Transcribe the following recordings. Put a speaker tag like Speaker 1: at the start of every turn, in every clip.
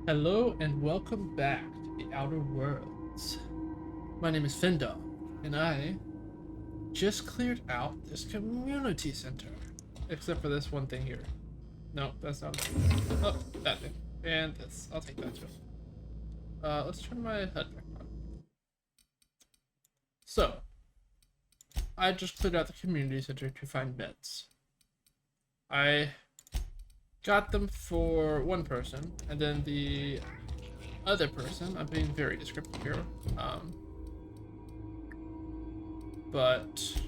Speaker 1: Hello and welcome back to the Outer Worlds. My name is Findal, and I just cleared out this community center. Except for this one thing here. No, that's not it. Oh, that thing. And this. I'll take that too. Let's turn my HUD back on. So, I just cleared out the community center to find beds. I got them for one person, and then the other person, I'm being very descriptive here, but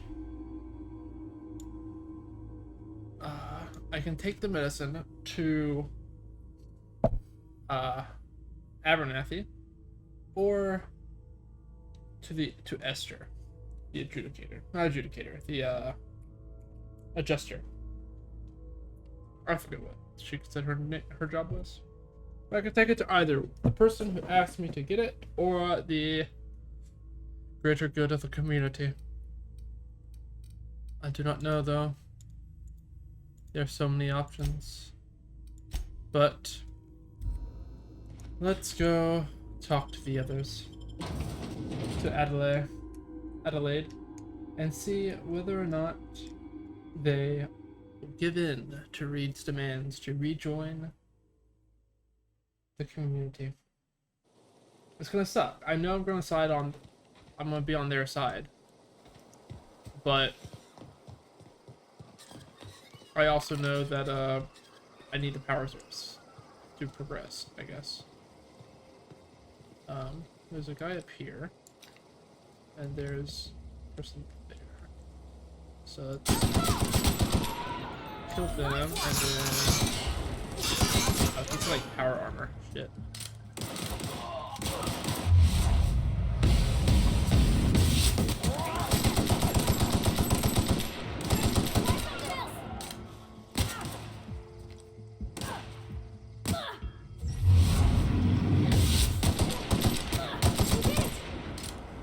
Speaker 1: I can take the medicine to Abernathy or to Esther, the adjudicator, not adjudicator, the adjuster. I forget what she said her job was. But I could take it to either the person who asked me to get it or the greater good of the community. I do not know though. There's so many options. But let's go talk to the others. To Adelaide, and see whether or not they give in to Reed's demands to rejoin the community. It's gonna suck. I know I'm gonna be on their side. But I also know that I need the power source to progress, I guess. There's a guy up here. And there's a person there. So let's kill them, and then it's like power armor. Shit.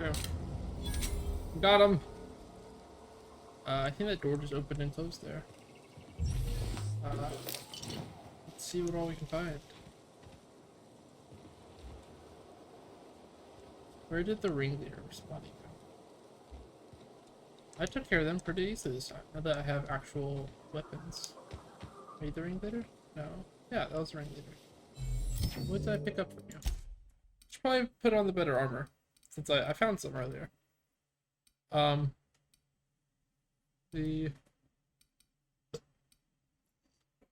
Speaker 1: Okay. Got him. I think that door just opened and closed there. Let's see what all we can find. Where did the ringleader respond? I took care of them pretty easily this time, now that I have actual weapons. Are you the ringleader? No. Yeah, that was the ringleader. What did I pick up from you? Should probably put on the better armor, since I found some earlier. The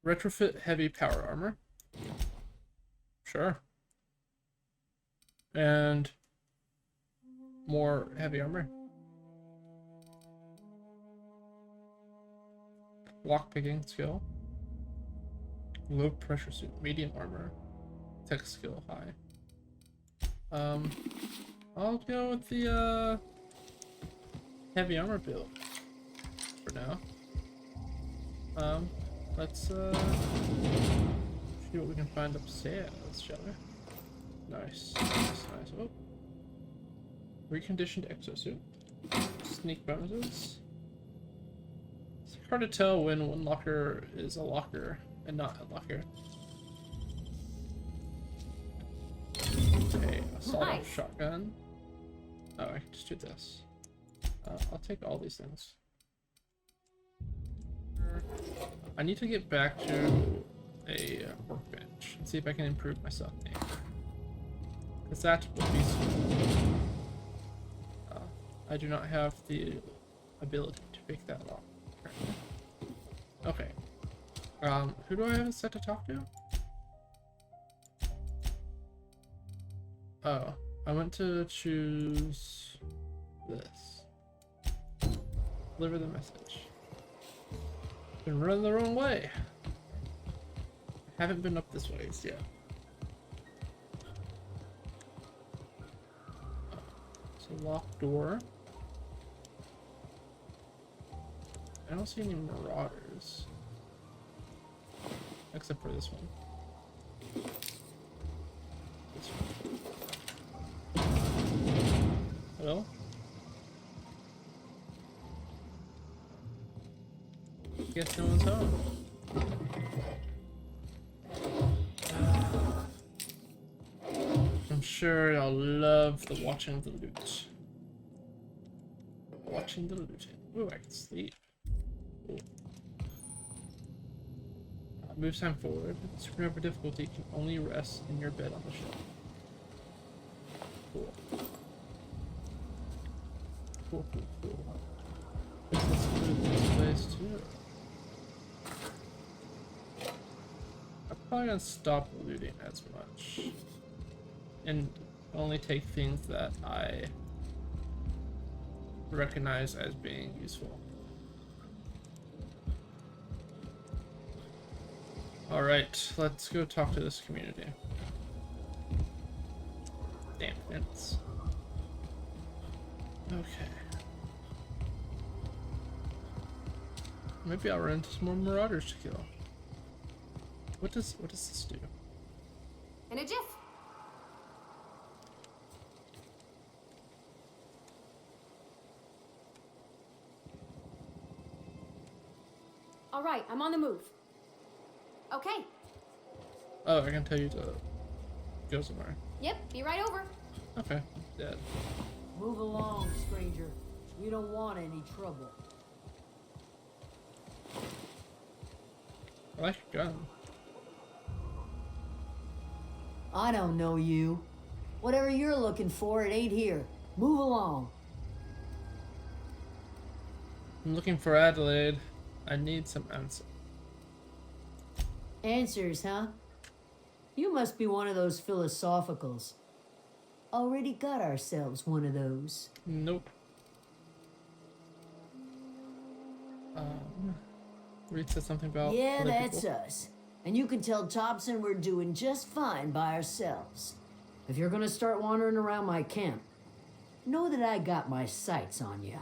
Speaker 1: retrofit heavy power armor. Sure. And more heavy armor. Lockpicking skill. Low pressure suit, medium armor. Tech skill high. I'll go with the heavy armor build for now. Let's see what we can find upstairs, shall we? Nice. Oh. Reconditioned exosuit. Sneak bonuses. It's hard to tell when one locker is a locker and not a locker. Okay, assault shotgun. Oh, I can just do this. I'll take all these things. I need to get back to a workbench and see if I can improve myself. Because that would be small. I do not have the ability to pick that lock. Okay. Who do I have set to talk to? Oh, I want to choose this. Deliver the message. Been running the wrong way. Haven't been up this way yet. It's a locked door. I don't see any marauders. Except for this one. This one. Hello? Guess no one's home. I'm sure y'all love the watching the loot. Watching the looting. Ooh, I can sleep. Cool. Move time forward. Supernova difficulty can only rest in your bed on the shelf. Cool. Cool. Let's loot this place too. I'm probably gonna stop looting as much. And only take things that I recognize as being useful. Alright, let's go talk to this community. Damn fence. Okay. Maybe I'll run into some more marauders to kill. What does this do?
Speaker 2: In a jiff. All right, I'm on the move. Okay.
Speaker 1: Oh, I can tell you to go somewhere.
Speaker 2: Yep, be right over.
Speaker 1: Okay, dead.
Speaker 3: Move along, stranger. We don't want any trouble.
Speaker 1: I like a gun.
Speaker 3: I don't know you. Whatever you're looking for, it ain't here. Move along.
Speaker 1: I'm looking for Adelaide. I need some answer.
Speaker 3: Answers, huh? You must be one of those philosophicals. Already got ourselves one of those.
Speaker 1: Nope. Reed said something about
Speaker 3: Yeah,
Speaker 1: other
Speaker 3: that's
Speaker 1: people.
Speaker 3: us. And you can tell Thompson we're doing just fine by ourselves. If you're gonna start wandering around my camp, know that I got my sights on you.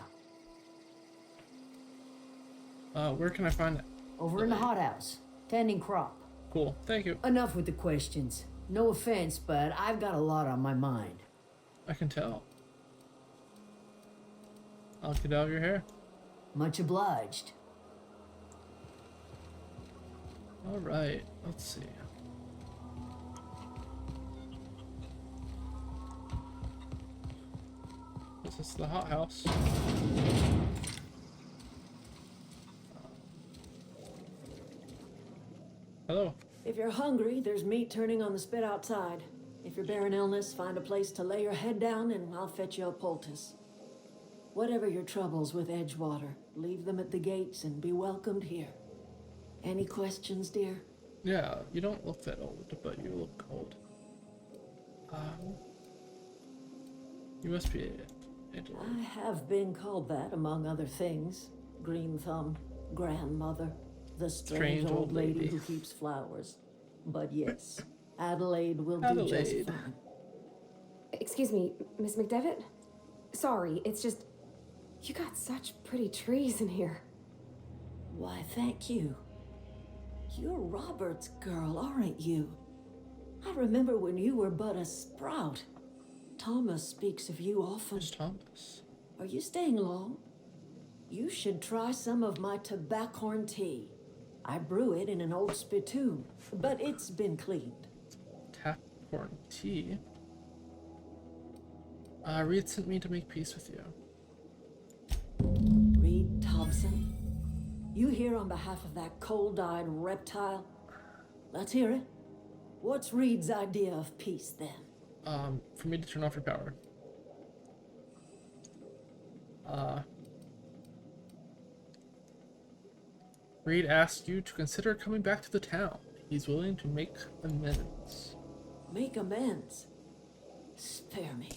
Speaker 1: Where can I find it?
Speaker 3: Over in the hothouse, tending crop.
Speaker 1: Cool, thank you.
Speaker 3: Enough with the questions. No offense, but I've got a lot on my mind.
Speaker 1: I can tell. I'll get out of your hair.
Speaker 3: Much obliged.
Speaker 1: Alright, let's see. This is the hothouse. Hello.
Speaker 4: If you're hungry, there's meat turning on the spit outside. If you're bearing illness, find a place to lay your head down and I'll fetch you a poultice. Whatever your troubles with Edgewater, leave them at the gates and be welcomed here. Any questions, dear?
Speaker 1: Yeah, you don't look that old, but you look old. You must be
Speaker 4: I have been called that, among other things. Green Thumb, grandmother, the strange old lady who keeps flowers. But yes, Adelaide will do just fine.
Speaker 2: Excuse me, Miss McDevitt? Sorry, it's just... You got such pretty trees in here.
Speaker 4: Why, thank you. You're Robert's girl, aren't you? I remember when you were but a sprout. Thomas speaks of you often.
Speaker 1: Who's Thomas?
Speaker 4: Are you staying long? You should try some of my tobaccorn tea. I brew it in an old spittoon, but it's been cleaned.
Speaker 1: Taphorn tea? Reed sent me to make peace with you.
Speaker 4: Reed Thompson? You here on behalf of that cold-eyed reptile? Let's hear it. What's Reed's idea of peace, then?
Speaker 1: For me to turn off your power. Reed asked you to consider coming back to the town. He's willing to make amends.
Speaker 4: Make amends? Spare me.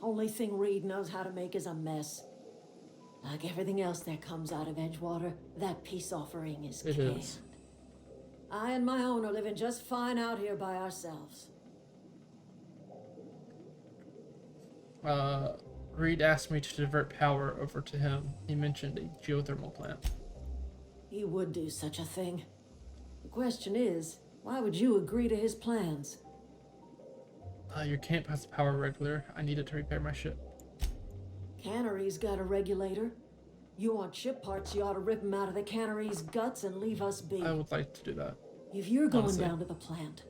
Speaker 4: Only thing Reed knows how to make is a mess. Like everything else that comes out of Edgewater, that peace offering is canned.
Speaker 1: It is.
Speaker 4: I and my own are living just fine out here by ourselves.
Speaker 1: Reed asked me to divert power over to him. He mentioned a geothermal plant.
Speaker 4: He would do such a thing. The question is, why would you agree to his plans?
Speaker 1: Your camp has a power regulator. I need it to repair my ship.
Speaker 4: Cannery's got a regulator. You want ship parts, you ought to rip them out of the cannery's guts and leave us be.
Speaker 1: I would like to do that.
Speaker 4: If you're going
Speaker 1: honestly.
Speaker 4: down to the plant,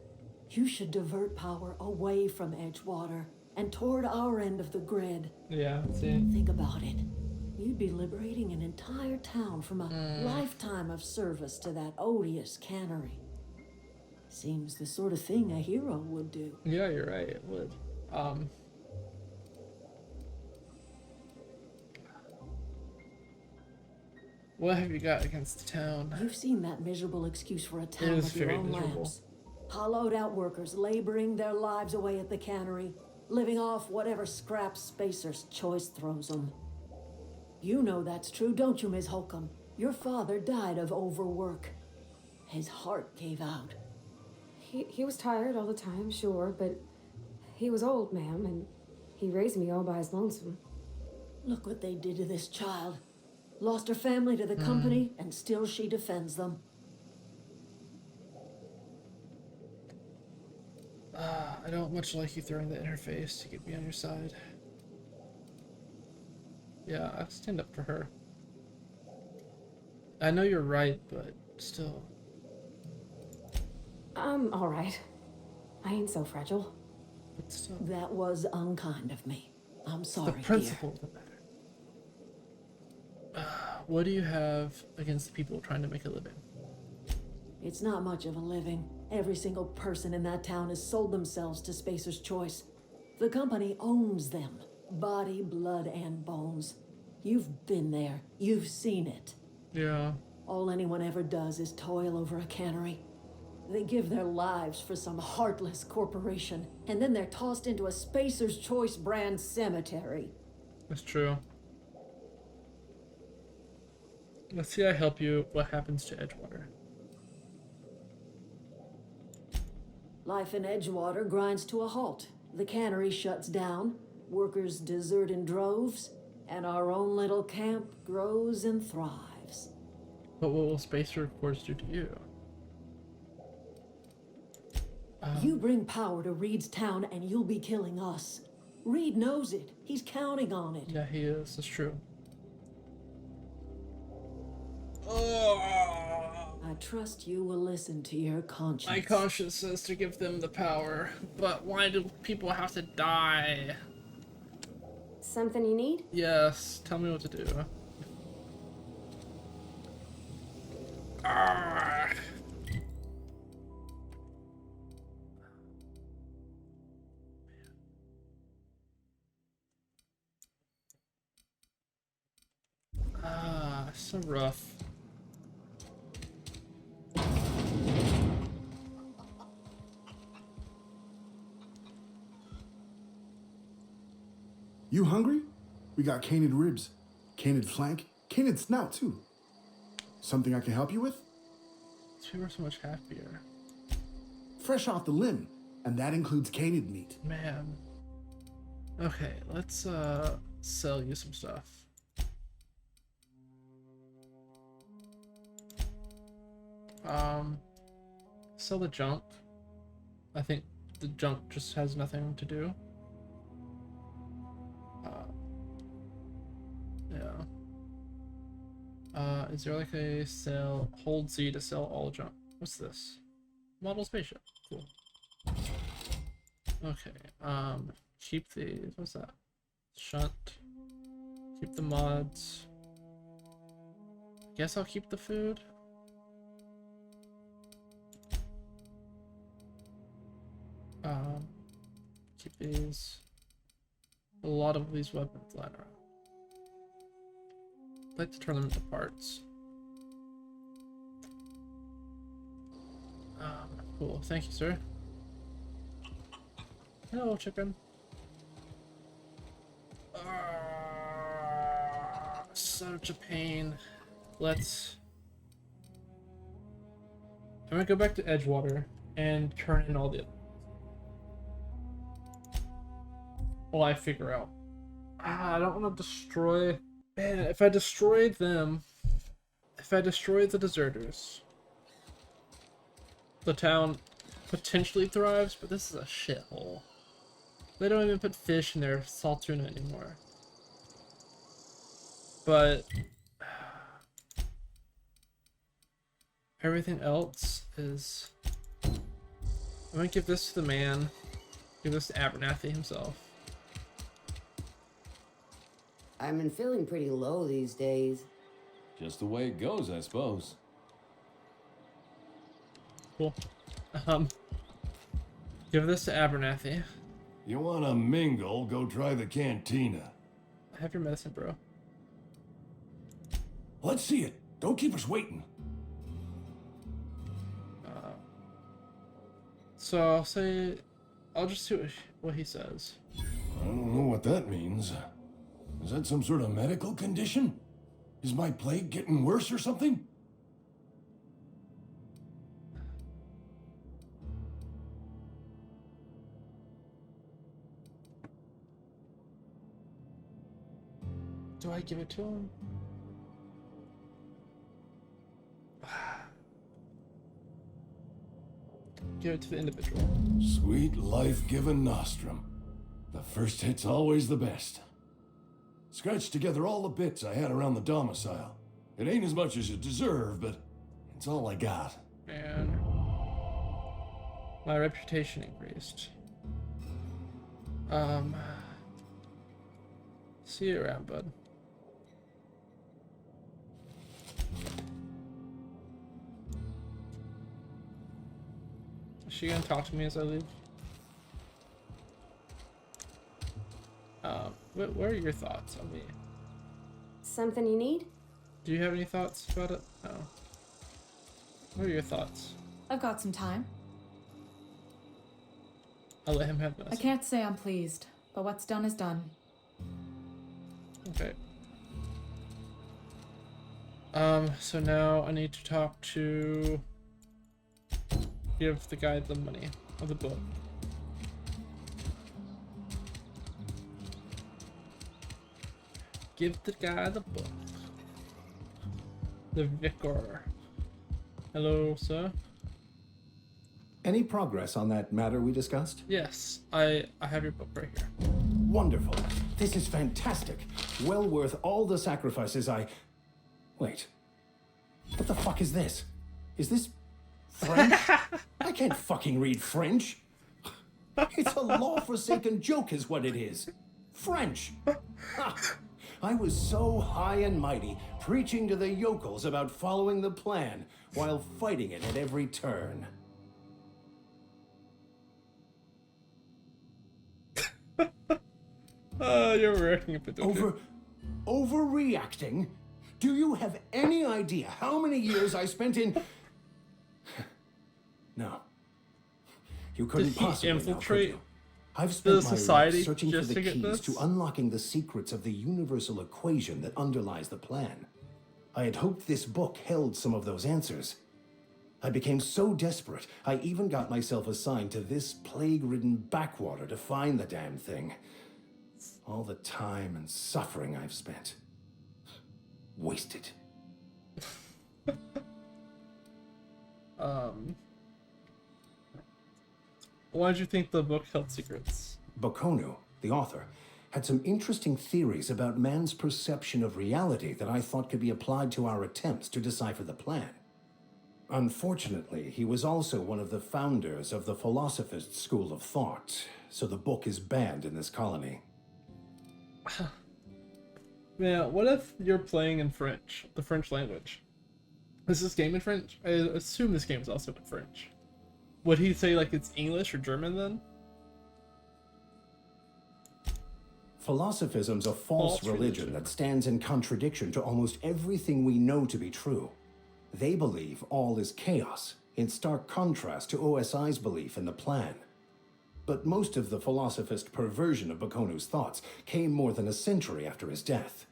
Speaker 4: You should divert power away from Edgewater and toward our end of the grid.
Speaker 1: Yeah, see.
Speaker 4: Think about it. You'd be liberating an entire town from a lifetime of service to that odious cannery. Seems the sort of thing a hero would do.
Speaker 1: Yeah, you're right, it would. What have you got against the town?
Speaker 4: You've seen that miserable excuse for a
Speaker 1: It
Speaker 4: town
Speaker 1: is
Speaker 4: with your
Speaker 1: very
Speaker 4: own
Speaker 1: miserable.
Speaker 4: lamps. Hollowed out workers laboring their lives away at the cannery, living off whatever scraps Spacer's Choice throws them. You know that's true, don't you, Ms. Holcomb? Your father died of overwork. His heart gave out.
Speaker 2: He was tired all the time, sure, but he was old, ma'am, and he raised me all by his lonesome.
Speaker 4: Look what they did to this child. Lost her family to the company, and still she defends them.
Speaker 1: I don't much like you throwing the interface to get me on your side. Yeah, I'll stand up for her. I know you're right, but still.
Speaker 2: I'm all right. I ain't so fragile.
Speaker 1: But still.
Speaker 4: That was unkind of me. I'm
Speaker 1: The
Speaker 4: sorry,
Speaker 1: principle of the matter. What do you have against the people trying to make a living?
Speaker 4: dear. It's not much of a living. Every single person in that town has sold themselves to Spacer's Choice. The company owns them. Body, blood, and bones. You've been there. You've seen it.
Speaker 1: Yeah.
Speaker 4: All anyone ever does is toil over a cannery. They give their lives for some heartless corporation, and then they're tossed into a Spacer's Choice brand cemetery.
Speaker 1: That's true. Let's see I help you. What happens to Edgewater?
Speaker 4: Life in Edgewater grinds to a halt. The cannery shuts down, workers desert in droves, and our own little camp grows and thrives.
Speaker 1: But what will Spacer Force do to you?
Speaker 4: You bring power to Reed's town and you'll be killing us. Reed knows it. He's counting on it.
Speaker 1: Yeah, he is. It's true.
Speaker 4: I trust you will listen to your conscience.
Speaker 1: My conscience says to give them the power, but why do people have to die?
Speaker 2: Something you need?
Speaker 1: Yes, tell me what to do. Ah. So rough.
Speaker 5: You hungry? We got canid ribs, canid flank, canid snout too. Something I can help you with?
Speaker 1: These people are so much happier.
Speaker 5: Fresh off the limb, and that includes canid meat.
Speaker 1: Man. Okay, let's sell you some stuff. Sell the junk. I think the junk just has nothing to do. Yeah. Is there like a sell? Hold Z to sell all junk. What's this? Model spaceship. Cool. Okay. Keep these. What's that? Shunt. Keep the mods. Guess I'll keep the food. Keep these. A lot of these weapons lying around. I'd like to turn them into parts. Cool. Thank you, sir. Hello, chicken. Such a pain. Let's... I'm gonna go back to Edgewater and turn in all the... Well, I figure out. I don't want to destroy... Man, if I destroy them... If I destroy the deserters... The town potentially thrives, but this is a shithole. They don't even put fish in their salt tuna anymore. But... Everything else is... I'm gonna give this to the man. Give this to Abernathy himself.
Speaker 2: I've been feeling pretty low these days.
Speaker 6: Just the way it goes, I suppose.
Speaker 1: Cool. Give this to Abernathy.
Speaker 6: You wanna mingle, go try the cantina.
Speaker 1: Have your medicine, bro.
Speaker 6: Let's see it. Don't keep us waiting.
Speaker 1: So I'll say, I'll just see what he says.
Speaker 6: I don't know what that means. Is that some sort of medical condition? Is my plague getting worse or something?
Speaker 1: Do I give it to him? Give it to the individual.
Speaker 6: Sweet life-giving nostrum. The first hit's always the best. Scratched together all the bits I had around the domicile. It ain't as much as you deserve, but it's all I got.
Speaker 1: And my reputation increased. See you around, bud. Is she gonna talk to me as I leave? What are your thoughts on me?
Speaker 2: Something you need?
Speaker 1: Do you have any thoughts about it? No. What are your thoughts?
Speaker 7: I've got some time.
Speaker 1: I'll let him have this.
Speaker 7: I can't say I'm pleased, but what's done is done.
Speaker 1: Okay. So now I need to talk to... Give the guy the money of the book. Give the guy the book. The vicar. Hello, sir.
Speaker 8: Any progress on that matter we discussed?
Speaker 1: Yes, I have your book right here.
Speaker 8: Wonderful. This is fantastic. Well worth all the sacrifices I... Wait. What the fuck is this? Is this French? I can't fucking read French. It's a law-forsaken joke is what it is. French. Ha. I was so high and mighty, preaching to the yokels about following the plan, while fighting it at every turn.
Speaker 1: You're working a bit.
Speaker 8: Overreacting? Do you have any idea how many years I spent in... No. You couldn't
Speaker 1: Did he
Speaker 8: possibly know, could
Speaker 1: infiltrate
Speaker 8: you? I've
Speaker 1: the
Speaker 8: spent my
Speaker 1: society
Speaker 8: life searching for
Speaker 1: just
Speaker 8: the
Speaker 1: to get
Speaker 8: keys
Speaker 1: this?
Speaker 8: to unlocking the secrets of the universal equation that underlies the plan. I had hoped this book held some of those answers. I became so desperate, I even got myself assigned to this plague-ridden backwater to find the damn thing. All the time and suffering I've spent. Wasted.
Speaker 1: Why did you think the book held secrets?
Speaker 8: Bokonu, the author, had some interesting theories about man's perception of reality that I thought could be applied to our attempts to decipher the plan. Unfortunately, he was also one of the founders of the Philosophist school of thought, so the book is banned in this colony.
Speaker 1: Yeah, what if you're playing in French, the French language? Is this game in French? I assume this game is also in French. Would he say like it's English or German then?
Speaker 8: Philosophism's a false religion
Speaker 1: religion.
Speaker 8: that stands in contradiction to almost everything we know to be true. They believe all is chaos, in stark contrast to OSI's belief in the plan. But most of the philosophist perversion of Bakonu's thoughts came more than a century after his death.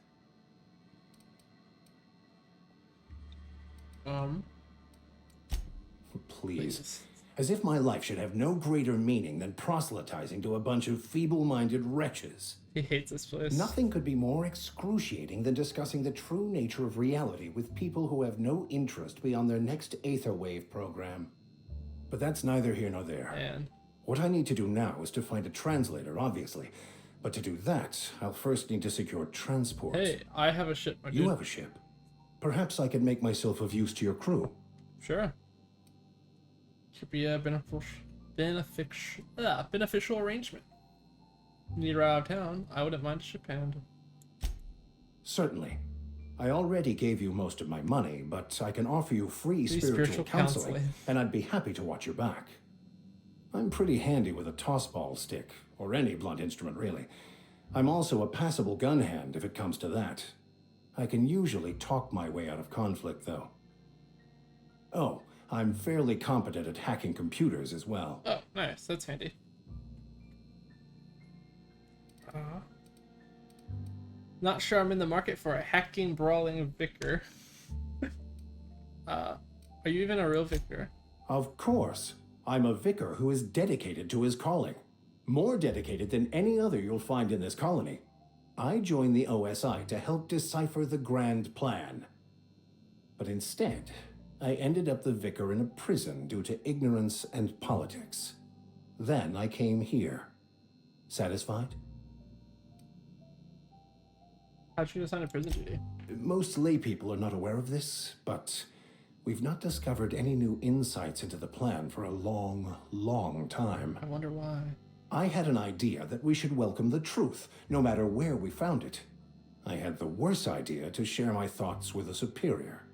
Speaker 8: Please. As if my life should have no greater meaning than proselytizing to a bunch of feeble-minded wretches.
Speaker 1: He hates this place.
Speaker 8: Nothing could be more excruciating than discussing the true nature of reality with people who have no interest beyond their next Aetherwave program. But that's neither here nor there.
Speaker 1: Man.
Speaker 8: What I need to do now is to find a translator, obviously. But to do that, I'll first need to secure transport.
Speaker 1: Hey, I have a ship, my dude.
Speaker 8: You have a ship. Perhaps I could make myself of use to your crew.
Speaker 1: Sure. Could be beneficial. beneficial arrangement. Need a ride out of town, I wouldn't mind a ship hand.
Speaker 8: Certainly. I already gave you most of my money, but I can offer you free spiritual counseling, and I'd be happy to watch your back. I'm pretty handy with a tossball stick, or any blunt instrument, really. I'm also a passable gun hand if it comes to that. I can usually talk my way out of conflict, though. Oh, I'm fairly competent at hacking computers as well.
Speaker 1: Oh, nice. That's handy. Not sure I'm in the market for a hacking, brawling vicar. Are you even a real vicar?
Speaker 8: Of course. I'm a vicar who is dedicated to his calling. More dedicated than any other you'll find in this colony. I joined the OSI to help decipher the grand plan. But instead, I ended up the vicar in a prison due to ignorance and politics. Then I came here. Satisfied?
Speaker 1: How'd you assign a prison duty?
Speaker 8: Most lay people are not aware of this, but we've not discovered any new insights into the plan for a long, long time.
Speaker 1: I wonder why.
Speaker 8: I had an idea that we should welcome the truth, no matter where we found it. I had the worse idea to share my thoughts with a superior.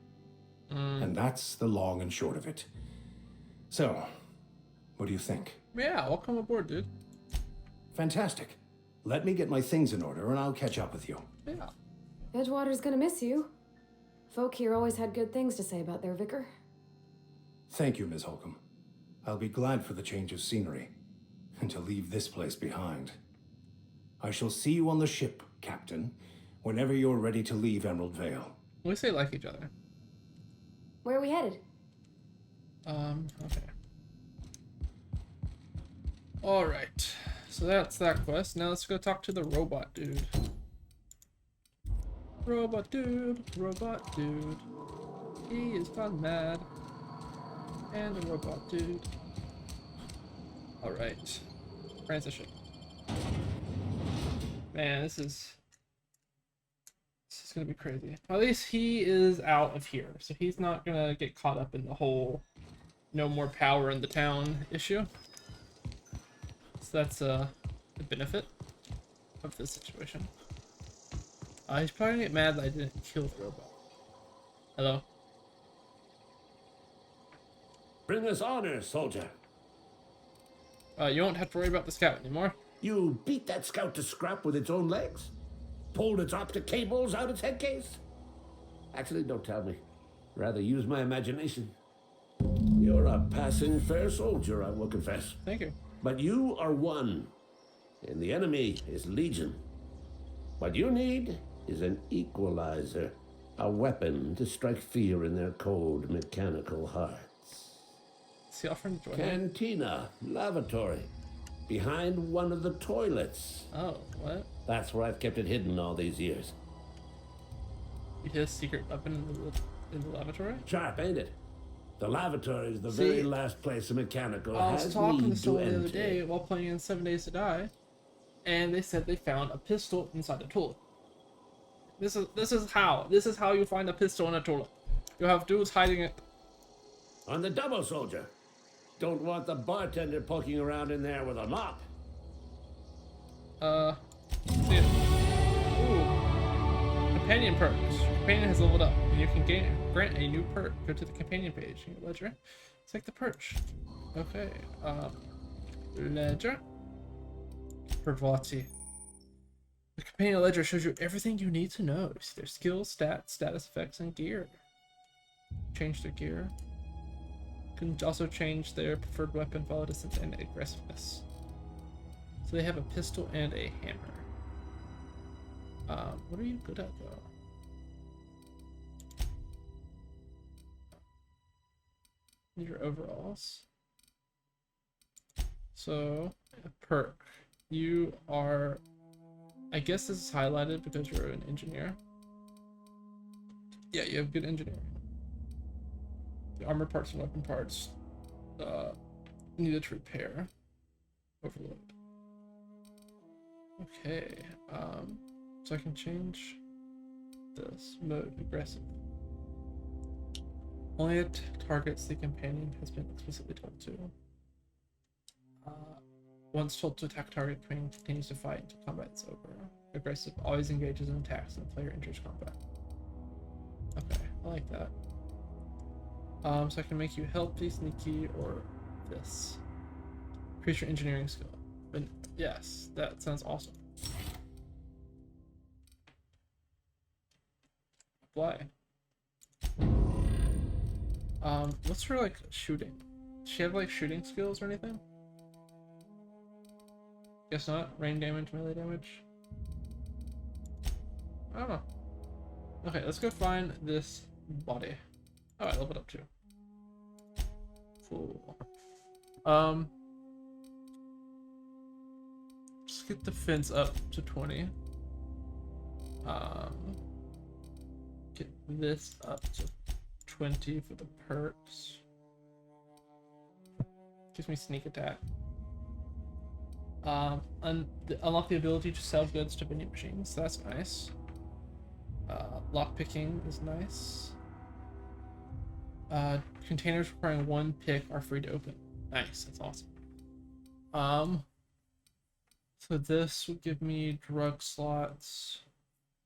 Speaker 8: And that's the long and short of it. So, what do you think?
Speaker 1: Yeah, welcome aboard, dude.
Speaker 8: Fantastic. Let me get my things in order and I'll catch up with you.
Speaker 1: Yeah.
Speaker 2: Edgewater's gonna miss you. Folk here always had good things to say about their vicar.
Speaker 8: Thank you, Ms. Holcomb. I'll be glad for the change of scenery and to leave this place behind. I shall see you on the ship, Captain, whenever you're ready to leave Emerald Vale.
Speaker 1: We say like each other.
Speaker 2: Where are we headed?
Speaker 1: Okay. Alright. So that's that quest. Now let's go talk to the robot dude. Robot dude. He is gone mad. And a robot dude. Alright. Transition. Man, this is gonna be crazy. At least he is out of here, so he's not gonna get caught up in the whole no more power in the town issue. So that's the benefit of this situation. He's probably gonna get mad that I didn't kill the robot. Hello?
Speaker 9: Bring us honor, soldier.
Speaker 1: You won't have to worry about the scout anymore.
Speaker 9: You beat that scout to scrap with its own legs? Pulled its optic cables out its head case? Actually, don't tell me. Rather use my imagination. You're a passing fair soldier, I will confess.
Speaker 1: Thank you.
Speaker 9: But you are one, and the enemy is legion. What you need is an equalizer, a weapon to strike fear in their cold, mechanical hearts.
Speaker 1: Is he offering to join me?
Speaker 9: Cantina, lavatory, behind one of the toilets.
Speaker 1: Oh, what?
Speaker 9: That's where I've kept it hidden all these years.
Speaker 1: You hid a secret weapon in the lavatory?
Speaker 9: Sharp, ain't it? The lavatory is the very last place a mechanical
Speaker 1: I was
Speaker 9: has
Speaker 1: talking to
Speaker 9: need to
Speaker 1: someone the other
Speaker 9: enter.
Speaker 1: day while playing in 7 Days to Die, and they said they found a pistol inside the toilet. This is how you find a pistol in a toilet. You have dudes hiding it.
Speaker 9: On the double, soldier. Don't want the bartender poking around in there with a mop.
Speaker 1: See it. Ooh. Companion perks. Your companion has leveled up, and you can grant a new perk. Go to the companion page in your ledger. Select the perch. Okay. Ledger. Frivolity. The companion ledger shows you everything you need to know. See their skills, stats, status effects, and gear. Change their gear. Can also change their preferred weapon, follow distance, and aggressiveness. So they have a pistol and a hammer. What are you good at though? Need your overalls. So, a perk. You are, I guess this is highlighted because you're an engineer. Yeah, you have good engineering. The armor parts and weapon parts needed to repair. Overload. Okay, so I can change this mode aggressive. Only it targets the companion has been explicitly told to. Once told to attack target, Queen continues to fight until combat is over. Aggressive always engages in attacks and the player enters combat. Okay, I like that. So I can make you healthy, sneaky, or this. Increase your engineering skill. But yes, that sounds awesome. Apply. What's her like shooting? Does she have like shooting skills or anything? Guess not. Rain damage, melee damage. I don't know. Okay, let's go find this body. Oh, I leveled it up too. Cool. Just get the fence up to 20. Get this up to 20 for the perks. Gives me sneak attack. Unlock the ability to sell goods to vending machines. That's nice. Lock picking is nice. Containers requiring 1 pick are free to open. Nice, that's awesome. So this will give me drug slots,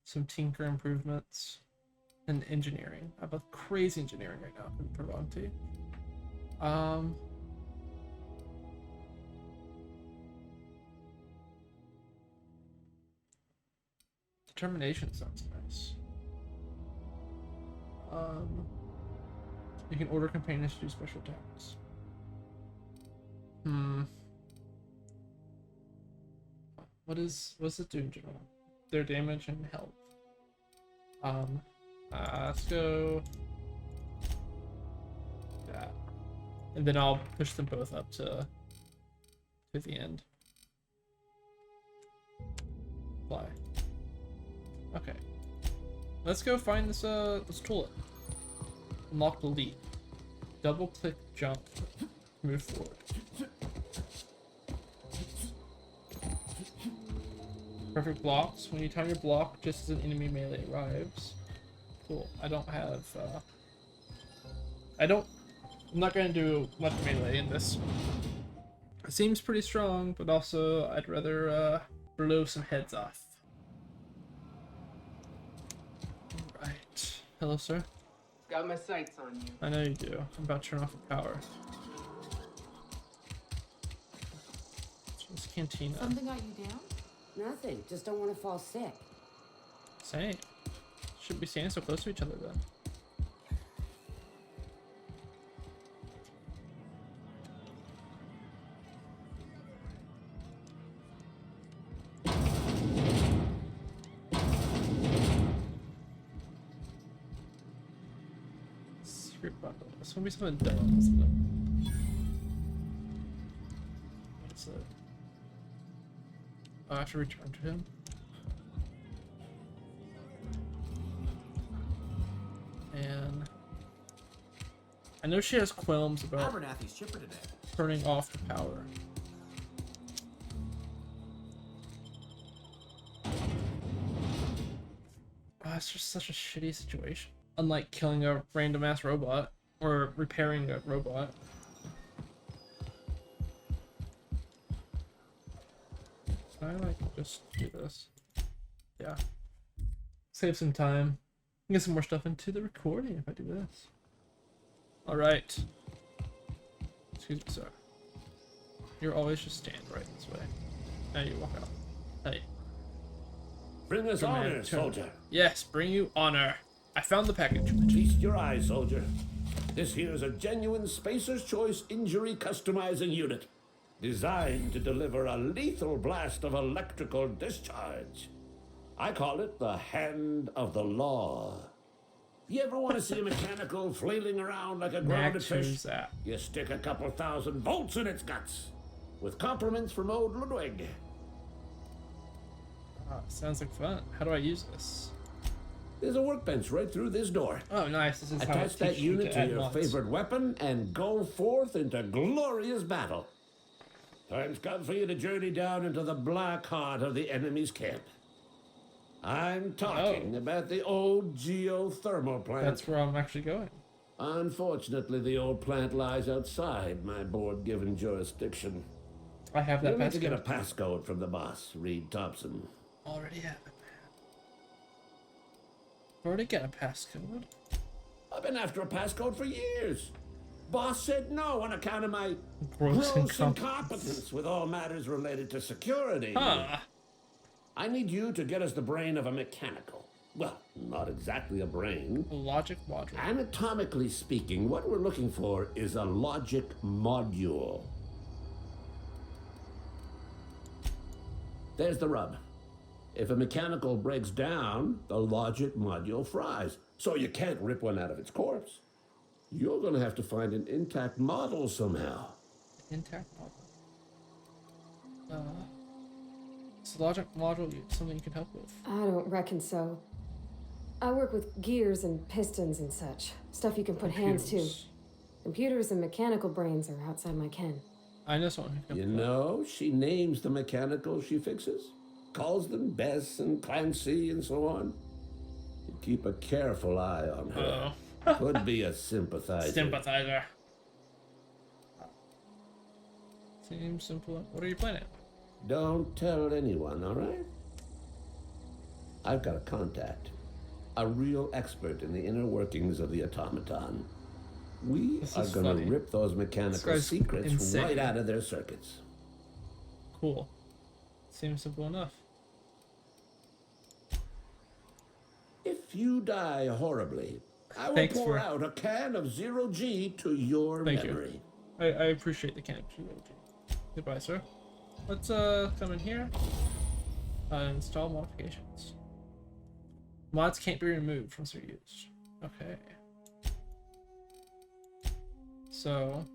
Speaker 1: some tinker improvements, and engineering. I have a crazy engineering right now for Provante. Determination sounds nice. You can order companions to do special attacks. What's it do in general? Their damage and health. Let's go that, and then I'll push them both up to the end. Fly. Okay. Let's go find this toilet. Unlock the leap. Double click jump. Move forward. Perfect blocks. When you time your block, just as an enemy melee arrives. Cool. I don't have I'm not gonna do much melee in this. It seems pretty strong, but also I'd rather blow some heads off. Right. Hello, sir.
Speaker 10: Got my sights on you.
Speaker 1: I know you do. I'm about to turn off the power. It's cantina.
Speaker 7: Something got you down?
Speaker 2: Nothing. Just don't want to fall sick.
Speaker 1: Same. Shouldn't be standing so close to each other then. Secret bundle. This will be something dumb, isn't it? What's it? I have to return to him. And I know she has qualms about
Speaker 11: Abernathy's chipper today.
Speaker 1: turning off the power. Oh, it's just such a shitty situation. Unlike killing a random ass robot or repairing a robot. Can I like just do this? Yeah. Save some time. Get some more stuff into the recording if I do this. Alright. Excuse me, sir. You're always just stand right this way. Now you walk out. Hey.
Speaker 9: Bring us
Speaker 1: Command,
Speaker 9: honor,
Speaker 1: turn.
Speaker 9: soldier.
Speaker 1: Yes, bring you honor. I found the package.
Speaker 9: Feast your eyes, soldier. This here is a genuine Spacer's Choice injury customizing unit, designed to deliver a lethal blast of electrical discharge. I call it the Hand of the Law. You ever want to see a mechanical flailing around like a grounded
Speaker 1: Max,
Speaker 9: fish?
Speaker 1: who's that?
Speaker 9: You stick a couple thousand volts in its guts. With compliments from old Ludwig.
Speaker 1: Sounds like fun. How do I use this?
Speaker 9: There's a workbench right through this door.
Speaker 1: Oh, nice. This is how it
Speaker 9: Attach that
Speaker 1: teaches you
Speaker 9: unit to
Speaker 1: add
Speaker 9: your
Speaker 1: mods.
Speaker 9: favorite weapon and go forth into glorious battle. Time's come for you to journey down into the black heart of the enemy's camp. I'm talking about the old geothermal plant.
Speaker 1: That's where I'm actually going.
Speaker 9: Unfortunately, the old plant lies outside my board-given jurisdiction.
Speaker 1: I have that
Speaker 9: You'll need to get a
Speaker 1: passcode.
Speaker 9: passcode from the boss, Reed Thompson.
Speaker 1: Already have it. Already get a passcode.
Speaker 9: I've been after a passcode for years. Boss said no on account of my
Speaker 1: Gross
Speaker 9: incompetence with all matters related to security.
Speaker 1: Huh.
Speaker 9: I need you to get us the brain of a mechanical. Well, not exactly a brain.
Speaker 1: A logic module.
Speaker 9: Anatomically speaking, what we're looking for is a logic module. There's the rub. If a mechanical breaks down, the logic module fries. So you can't rip one out of its corpse. You're going to have to find an intact model somehow.
Speaker 1: Intact model. Is the logic module something you can help with?
Speaker 2: I don't reckon so. I work with gears and pistons and such. Stuff you can put hands to. Computers and mechanical brains are outside my ken.
Speaker 1: I know someone who can
Speaker 9: You
Speaker 1: help with
Speaker 9: know, she names the mechanicals she fixes. Calls them Bess and Clancy and so on. You keep a careful eye on her.
Speaker 1: Uh-oh.
Speaker 9: Could be a sympathizer.
Speaker 1: Sympathizer. Seems simple. What are you planning?
Speaker 9: Don't tell anyone, all right? I've got a contact. A real expert in the inner workings of the automaton. We
Speaker 1: This
Speaker 9: are
Speaker 1: is
Speaker 9: going to
Speaker 1: funny.
Speaker 9: rip those
Speaker 1: This
Speaker 9: mechanical
Speaker 1: guy's
Speaker 9: secrets
Speaker 1: insane.
Speaker 9: right out of their circuits.
Speaker 1: Cool. Seems simple enough.
Speaker 9: If you die horribly, I will
Speaker 1: Thanks
Speaker 9: pour
Speaker 1: for-
Speaker 9: out a can of 0G to your
Speaker 1: Thank you.
Speaker 9: memory.
Speaker 1: I appreciate the canopy. Goodbye, sir. Let's come in here. Install modifications. Mods can't be removed once they're used. Okay. So,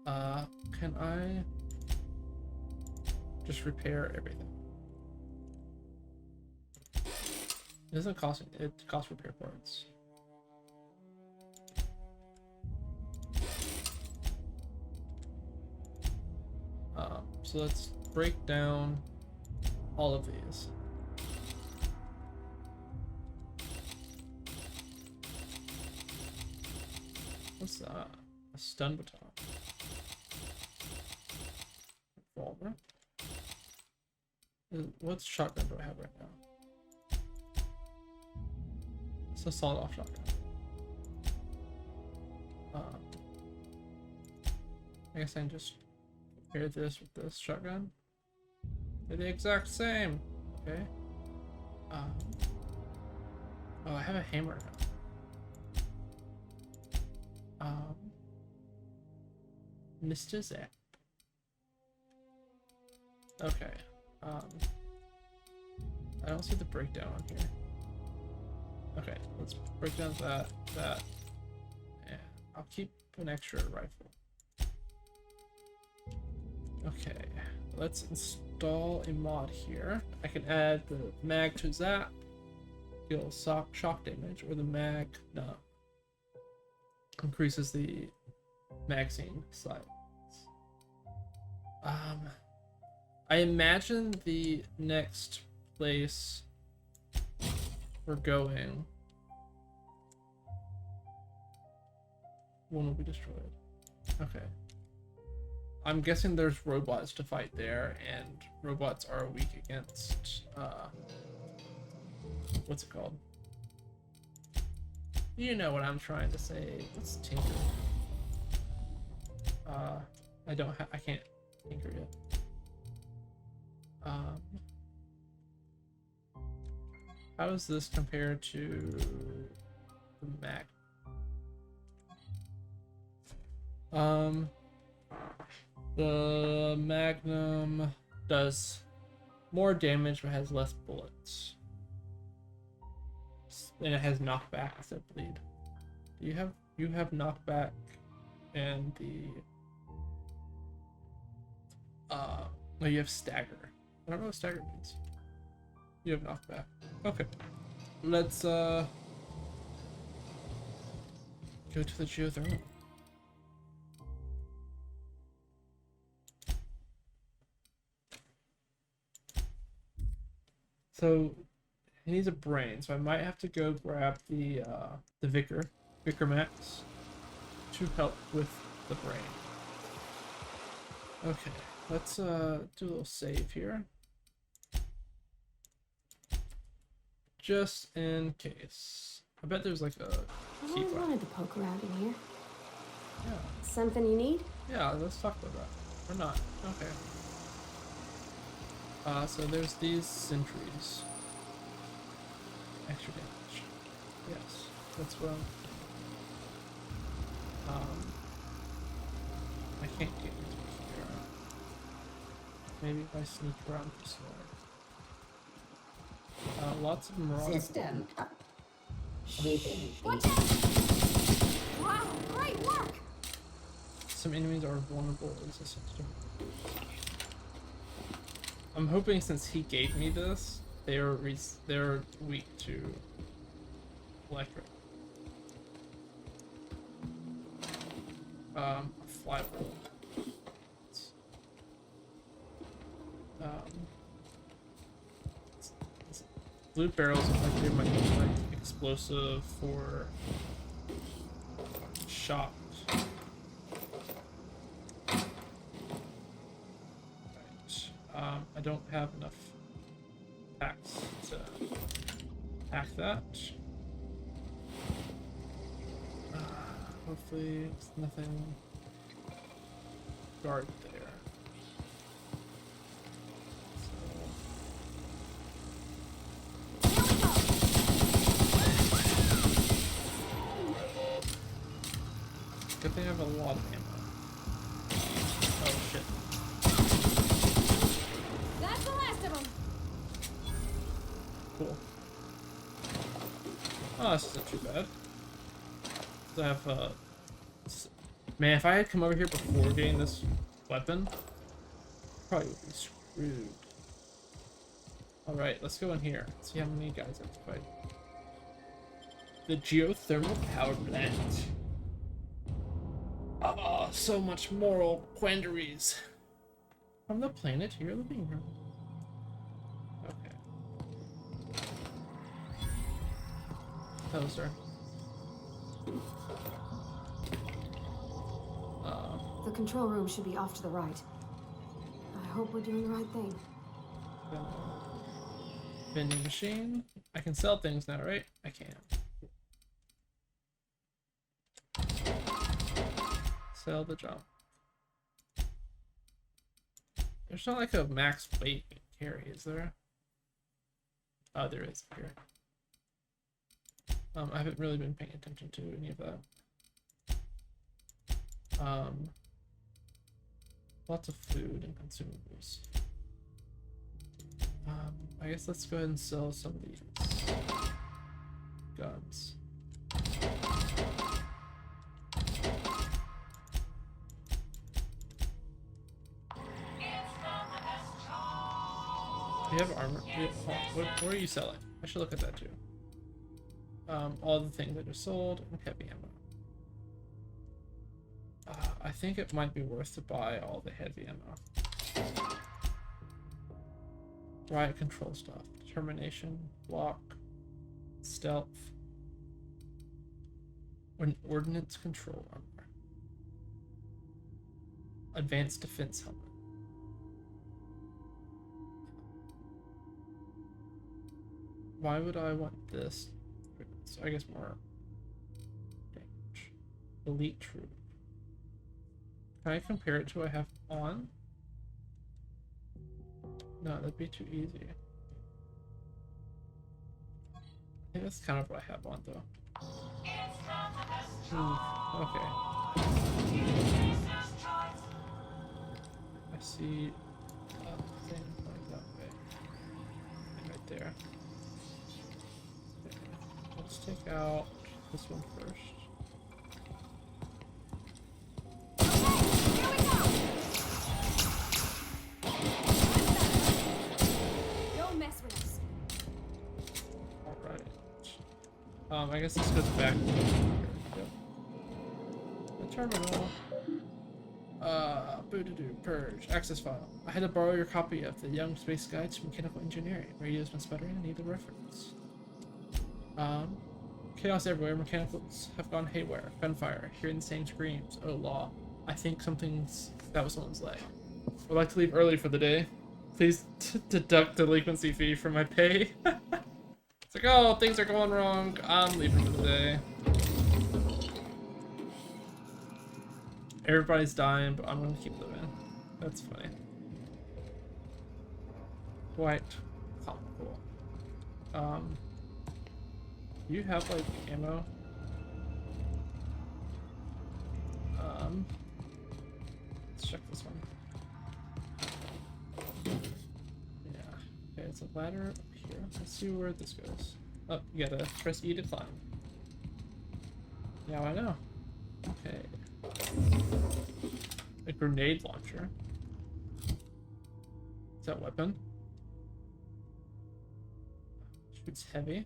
Speaker 1: can I just repair everything? It doesn't cost it costs repair parts. So let's break down all of these. What's that? A stun baton. Revolver. What shotgun do I have right now? It's a sawed-off shotgun. I guess I can just compare this with this shotgun. They're the exact same. Okay. Oh, I have a hammer now. Mr. Zap. Okay. I don't see the breakdown on here. Okay, let's break down that. And I'll keep an extra rifle. Okay, let's install a mod here. I can add the mag to zap, deal shock damage, or the mag increases the magazine size. I imagine the next place we're going, one will be destroyed. Okay. I'm guessing there's robots to fight there, and robots are weak against, what's it called? You know what I'm trying to say. What's Tinker? I can't Tinker yet. How does this compare to the Mac? The Magnum does more damage but has less bullets. And it has knockback instead of bleed. You have knockback and the no, you have stagger. I don't know what stagger means. You have knockback. Okay. Let's go to the geothermal. So he needs a brain, so I might have to go grab the Vicar Max to help with the brain. Okay, let's do a little save here. Just in case. I bet there's like a
Speaker 2: I
Speaker 1: key
Speaker 2: always
Speaker 1: card.
Speaker 2: wanted to poke around in here.
Speaker 1: Yeah.
Speaker 2: Something you need?
Speaker 1: Yeah, let's talk about that. Or not. Okay. So there's these sentries. Extra damage. Yes, that's what I can't get into here. Maybe if I sneak around this way. Lots of marauders.
Speaker 3: System up.
Speaker 2: Watch out! Wow, great work!
Speaker 1: Some enemies are vulnerable or resistant to. I'm hoping since he gave me this, they're weak to electric. A flywheel. Blue barrels look like they might be like explosive for shock. I don't have enough packs to pack that. Hopefully it's nothing guard there. Good thing I have a lot of ammo. Oh shit.
Speaker 2: That's the last of them!
Speaker 1: Cool. Oh, this isn't too bad. I have man, if I had come over here before getting this weapon, probably would be screwed. Alright, let's go in here. See how many guys I have to fight. The geothermal power plant. Ah, so much moral quandaries. From the planet to your living room. Okay. Toaster.
Speaker 2: The control room should be off to the right. I hope we're doing the right thing.
Speaker 1: Vending machine. I can sell things now, right? I can. Sell the jump. There's not like a max weight you can carry, is there? Oh, there is here. I haven't really been paying attention to any of that. Lots of food and consumables. I guess let's go ahead and sell some of these guns. Do you have armor? What are you selling? I should look at that too. All the things I just sold and heavy ammo. I think it might be worth to buy all the heavy ammo. Riot control stuff. Determination, block, stealth, ordnance control armor. Advanced defense helmet. Why would I want this? So I guess more damage. Elite troop. Can I compare it to what I have on? No, that'd be too easy. I think that's kind of what I have on though. Okay. I see a thing going that way. Right there. Okay. Let's take out this one first. I guess this goes back to the terminal. Boo-doo-doo, purge, access file. I had to borrow your copy of the Young Space Guide to Mechanical Engineering. Radio's been sputtering and need the reference. Chaos everywhere, mechanicals have gone haywire. Gunfire, hearing the same screams. Oh, law. I think that was someone's leg. Would like to leave early for the day. Please deduct delinquency fee from my pay. It's like, oh, things are going wrong. I'm leaving for the day. Everybody's dying, but I'm gonna keep living. That's funny. Quite comical. Do you have like ammo? Let's check this one. Yeah. Okay, it's a ladder up here. Let's see where this goes. Oh, you gotta press E to climb. Yeah, I know. Okay. A grenade launcher. Is that a weapon? Shoots heavy.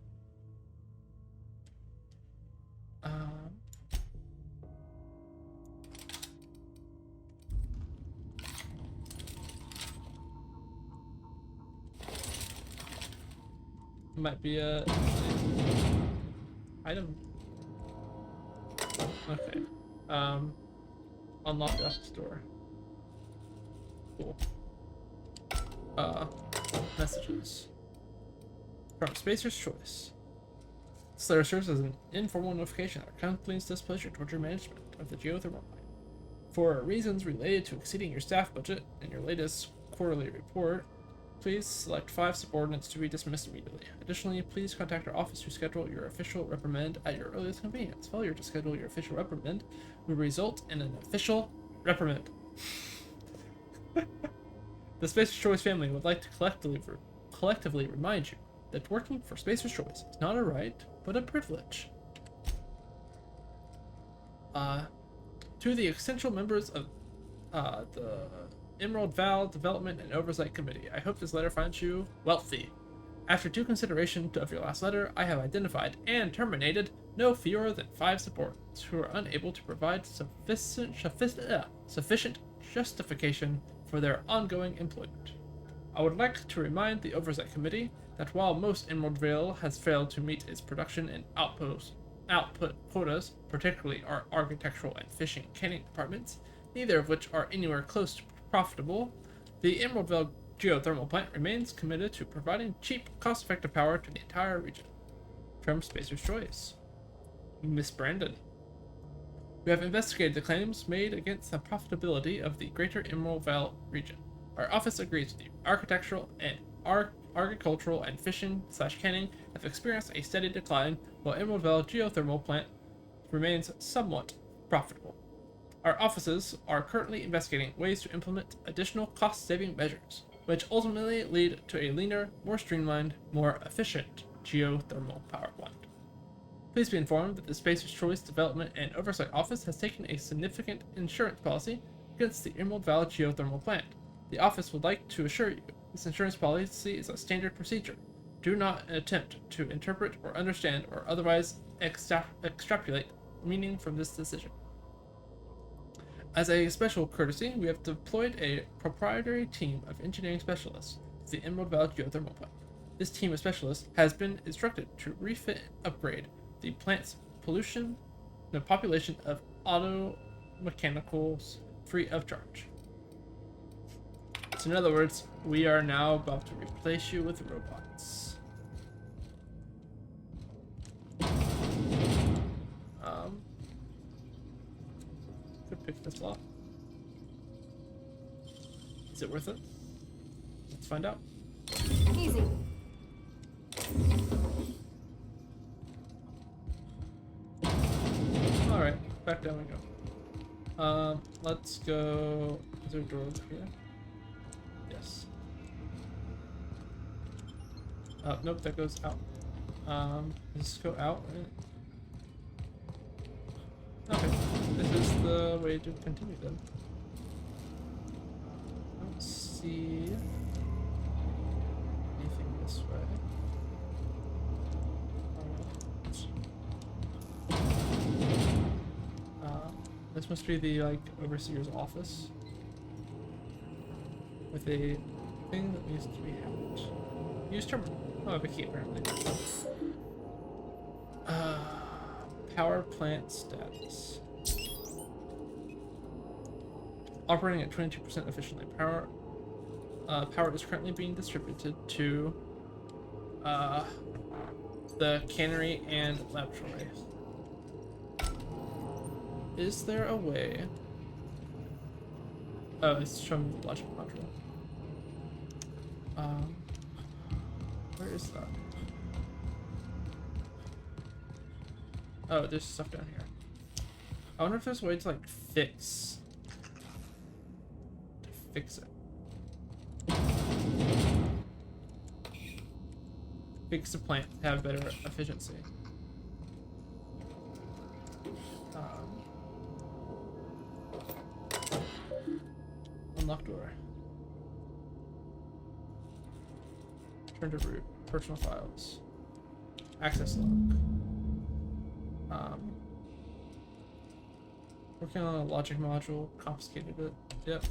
Speaker 1: Might be a item. Okay. Unlock the office door. Cool. Messages. From Spacer's Choice. This letter serves as an informal notification of our company's displeasure towards your management of the geothermal plant. For reasons related to exceeding your staff budget in your latest quarterly report, please select 5 subordinates to be dismissed immediately. Additionally, please contact our office to schedule your official reprimand at your earliest convenience. Failure to schedule your official reprimand will result in an official reprimand. The Spacer's Choice family would like to collectively remind you that working for Spacer's Choice is not a right, but a privilege. To the essential members of the Emerald Val Development and Oversight Committee, I hope this letter finds you wealthy. After due consideration of your last letter, I have identified and terminated no fewer than 5 subordinates who are unable to provide sufficient justification for their ongoing employment. I would like to remind the Oversight Committee that while most Emeraldville has failed to meet its production and output quotas, particularly our architectural and fishing and canning departments, neither of which are anywhere close to profitable, the Emeraldville geothermal plant remains committed to providing cheap, cost-effective power to the entire region. From Spacer's Choice. Miss Brandon. We have investigated the claims made against the profitability of the greater Emeraldville region. Our office agrees with you. Architectural and agricultural and fishing/canning have experienced a steady decline, while Emeraldville geothermal plant remains somewhat profitable. Our offices are currently investigating ways to implement additional cost-saving measures, which ultimately lead to a leaner, more streamlined, more efficient geothermal power plant. Please be informed that the Spacer's Choice Development and Oversight Office has taken a significant insurance policy against the Emerald Valley geothermal plant. The office would like to assure you this insurance policy is a standard procedure. Do not attempt to interpret or understand or otherwise extrapolate meaning from this decision. As a special courtesy, we have deployed a proprietary team of engineering specialists to the Emerald Valley geothermal plant. This team of specialists has been instructed to refit and upgrade the plant's population of auto mechanicals free of charge. So in other words, we are now about to replace you with robots. Could pick this up. Is it worth it? Let's find out.
Speaker 2: Easy.
Speaker 1: Alright, back down we go. Let's go. Is there a door over here? Yes. Nope, that goes out. Let's go out, right? Okay, this is the way to continue then. I don't see anything this way. This must be the overseer's office with a thing that needs to be hacked. Use terminal. Oh, I have a key apparently. Power plant status. Operating at 22% efficiently. Power is currently being distributed to the cannery and laboratory. Is there a way? Oh, it's from the logic module. Where is that? Oh, there's stuff down here. I wonder if there's a way to like fix it. Fix the plant to have better efficiency. Unlock door. Turn to root. Personal files. Access log. Working on a logic module. Confiscated it. Yep.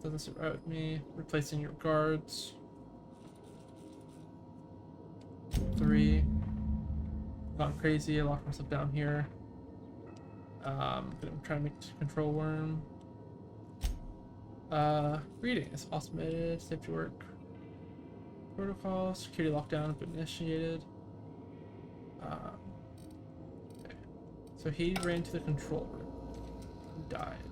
Speaker 1: Doesn't sit right with me. Replacing your guards. 3. Gone crazy. I locked myself down here. Gonna try to make control worm. Reading is automated. Safety work. Protocol. Security lockdown been initiated. Okay. So he ran to the control room. He died.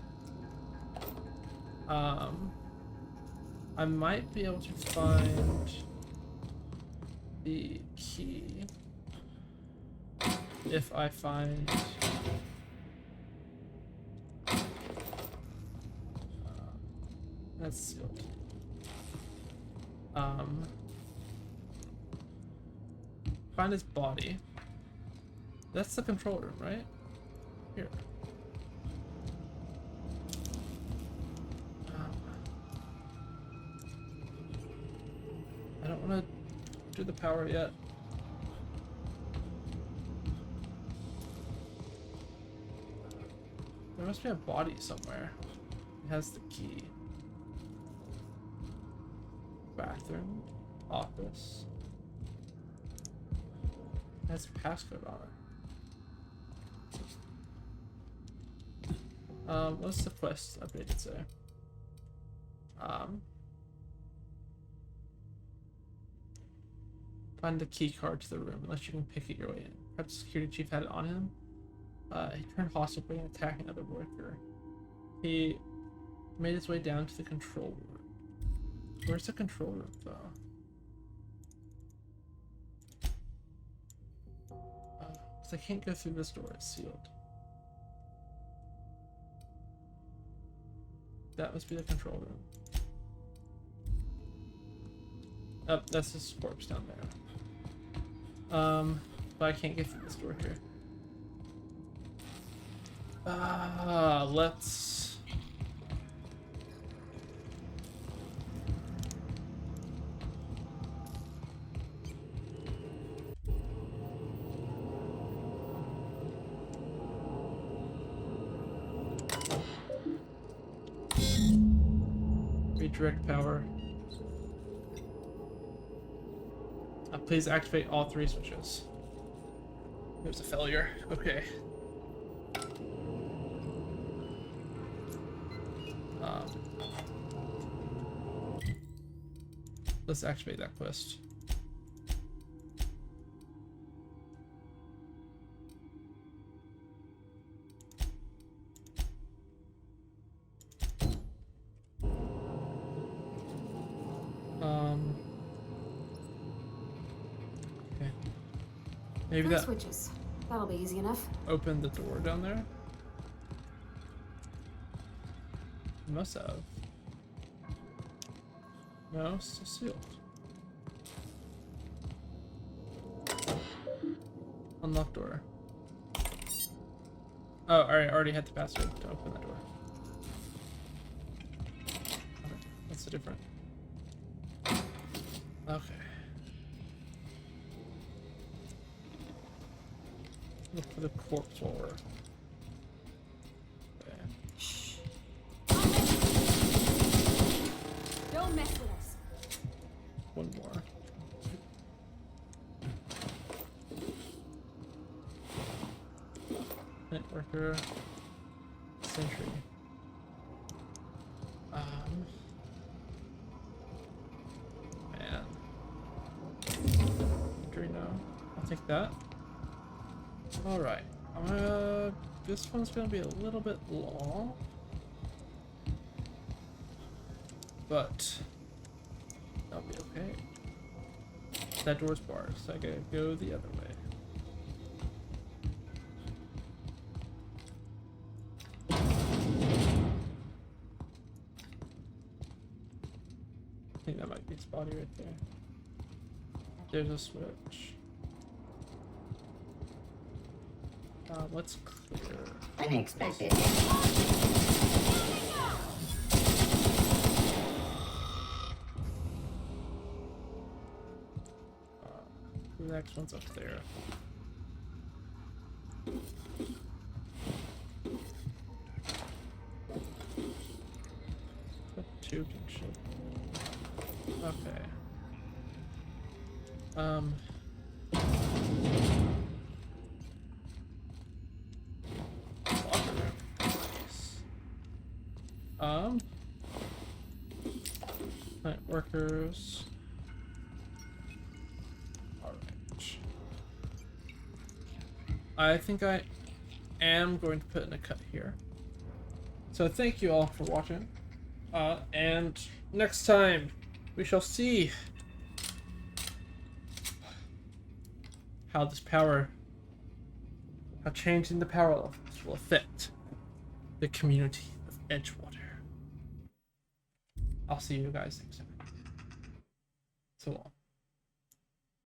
Speaker 1: I might be able to find the key if I find that's sealed. Find his body. That's the control room, right? Here. I don't want to do the power yet. There must be a body somewhere. It has the key. Bathroom. Office. It has a passcode on it. What's the quest updated say? Find the key card to the room unless you can pick it your way in. Perhaps the security chief had it on him. He turned hostile by attacking another worker. He made his way down to the control room. Where's the control room though? Because I can't go through this door, it's sealed. That must be the control room. Oh, that's his corpse down there. But I can't get through this door here. Let's... Redirect power. Please activate all 3 switches. There's a failure. Okay. Let's activate that quest. Okay. Maybe that
Speaker 2: switches. That'll be easy enough.
Speaker 1: opened the door down there. Must have. No, it's still sealed. Unlock door. Oh, alright, I already had the password to open that door. Okay, that's a different. Okay. Look for the corpse door. Okay.
Speaker 2: Shh. Don't mess with us.
Speaker 1: One more. Networker. Sentry. take that. Alright. This one's gonna be a little bit long. But that'll be okay. That door's barred, so I gotta go the other way. I think that might be spotty right there. There's a switch. Let's clear.
Speaker 11: Unexpected.
Speaker 1: The next one's up there. The tube and shit. Okay. Locker room. Nice. Plant workers. Alright. I think I am going to put in a cut here. So thank you all for watching. And next time we shall see how changing the power levels will affect the community of Edgewater. I'll see you guys next time. So long.